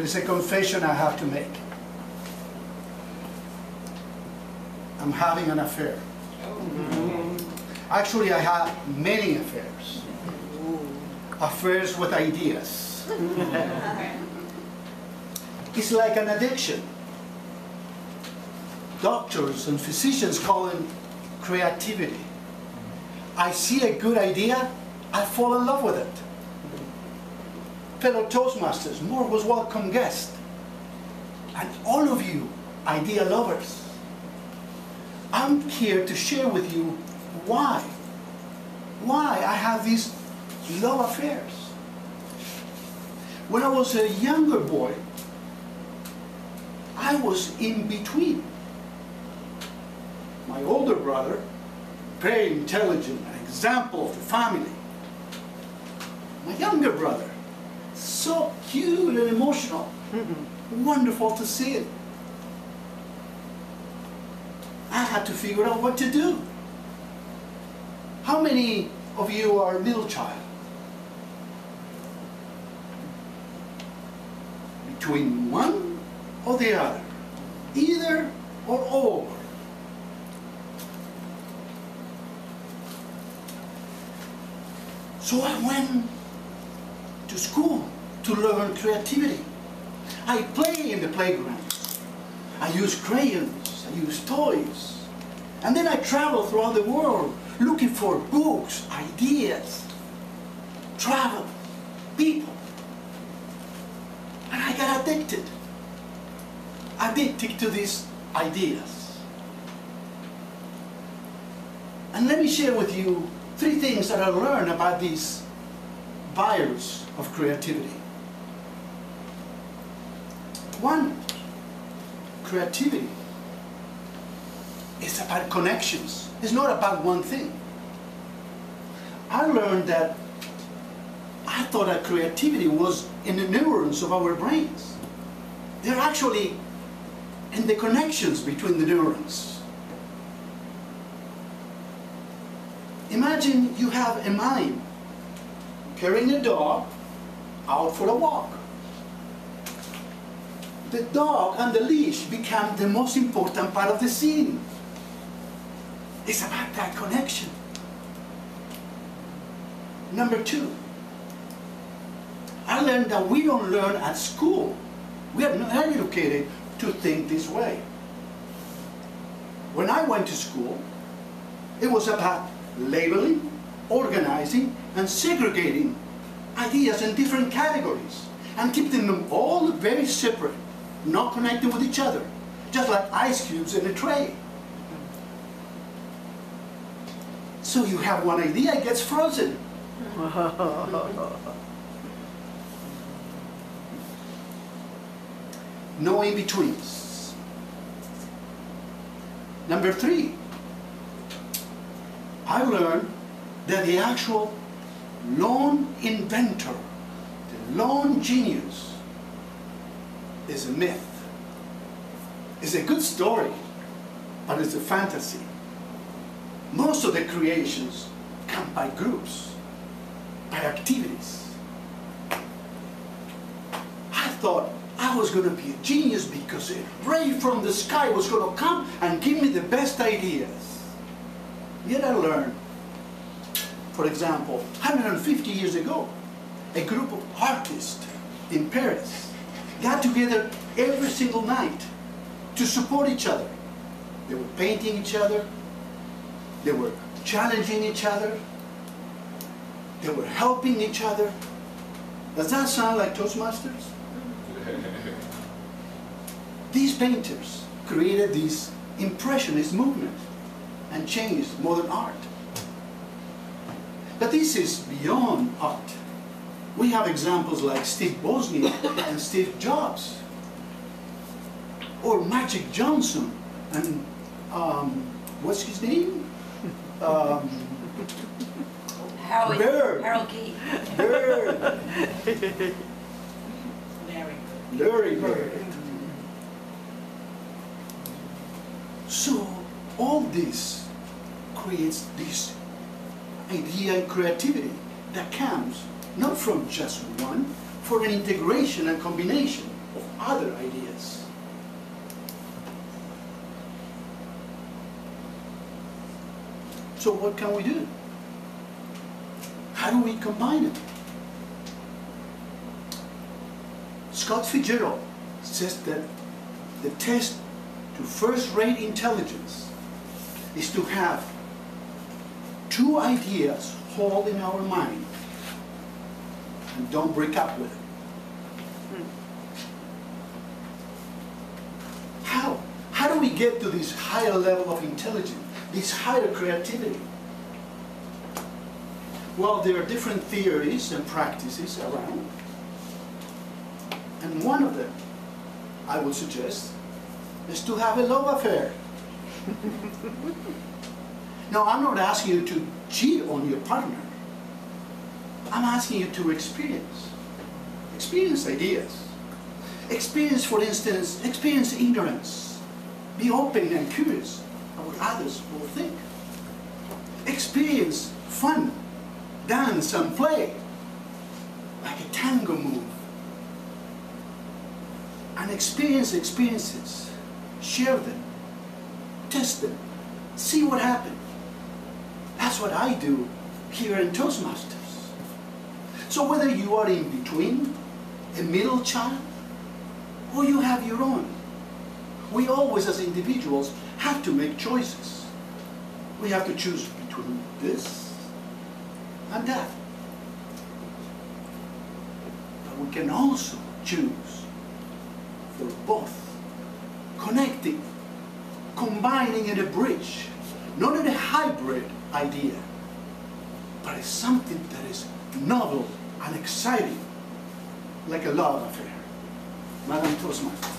There's a confession I have to make. I'm having an affair. Actually, I have many affairs. Affairs with ideas. It's like an addiction. Doctors and physicians call it creativity. I see a good idea, I fall in love with it. Fellow Toastmasters, more was welcome guest. And all of you, idea lovers. I'm here to share with you why I have these love affairs. When I was a younger boy, I was in between. My older brother, very intelligent, an example of the family. My younger brother, so cute and emotional. Wonderful to see it. I had to figure out what to do. How many of you are middle child? Between one or the other? Either or all? So I went to school to learn creativity. I play in the playground. I use crayons, I use toys. And then I travel throughout the world looking for books, ideas, travel, people. And I got addicted to these ideas. And let me share with you 3 things that I learned about this virus of creativity. 1, creativity is about connections. It's not about one thing. I learned that I thought that creativity was in the neurons of our brains. They're actually in the connections between the neurons. Imagine you have a mime carrying a dog out for a walk. The dog and the leash become the most important part of the scene. It's about that connection. Number 2, I learned that we don't learn at school. We are not educated to think this way. When I went to school, it was about labeling, organizing, and segregating ideas in different categories and keeping them all very separate, not connected with each other, just like ice cubes in a tray. So you have one idea, it gets frozen. No in-betweens. Number 3, I learned that the actual lone inventor, the lone genius, is a myth. It's a good story, but it's a fantasy. Most of the creations come by groups, by activities. I thought I was going to be a genius because a ray from the sky was going to come and give me the best ideas. Yet I learned, for example, 150 years ago, a group of artists in Paris got together every single night to support each other. They were painting each other, they were challenging each other, they were helping each other. Does that sound like Toastmasters? These painters created this impressionist movement and changed modern art. But this is beyond art. We have examples like Steve Wozniak and Steve Jobs, or Magic Johnson and what's his name? Harold Key. Bird. Larry Bird. So all this creates this idea and creativity that comes not from just one, for an integration and combination of other ideas. So what can we do? How do we combine it? Scott Fitzgerald says that the test to first-rate intelligence is to have two ideas hold in our mind and don't break up with it. How? How do we get to this higher level of intelligence, this higher creativity? Well, there are different theories and practices around. And one of them, I would suggest, is to have a love affair. Now, I'm not asking you to cheat on your partner. I'm asking you to experience. Experience ideas. Experience, for instance, experience ignorance. Be open and curious about what others will think. Experience fun, dance and play, like a tango move. And experience experiences. Share them. Test them. See what happens. That's what I do here in Toastmasters. So whether you are in between, a middle child, or you have your own, we always as individuals have to make choices. We have to choose between this and that. But we can also choose for both, connecting, combining in a bridge, not in a hybrid idea, but it's something that is novel and exciting, like a love affair. Madam Toastmaster.